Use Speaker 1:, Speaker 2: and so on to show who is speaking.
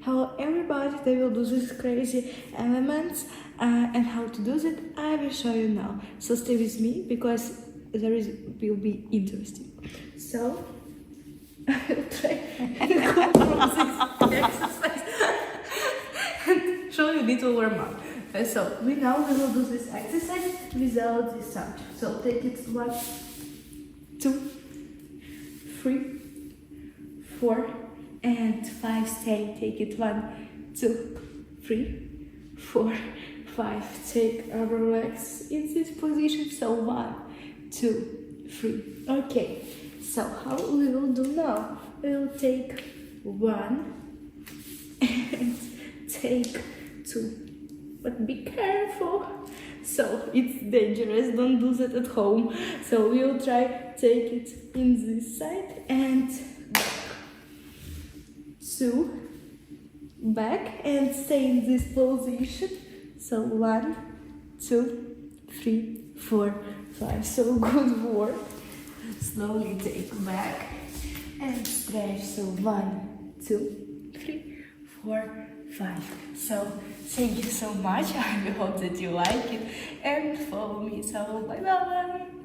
Speaker 1: how everybody they will do these crazy elements and how to do that I will show you now. So stay with me because will be interesting. So I will try and go from this exercise and show you little warm up. So we will do this exercise without this sound. So take it 1, 2, 3, 4, and 5. Stay. Take it 1, 2, 3, 4, 5. Take our legs in this position. So 1, 2, 3. Okay. So how we will do now? We will take 1 and take 2. But be careful. So it's dangerous. Don't do that at home. So we will try take it in this side and back. 2, back, and stay in this position. So 1, 2, 3, 4, 5. So good work. Slowly take back and stretch. So 1, 2, 3, 4, 5. So thank you so much. I hope that you like it and follow me. So bye bye.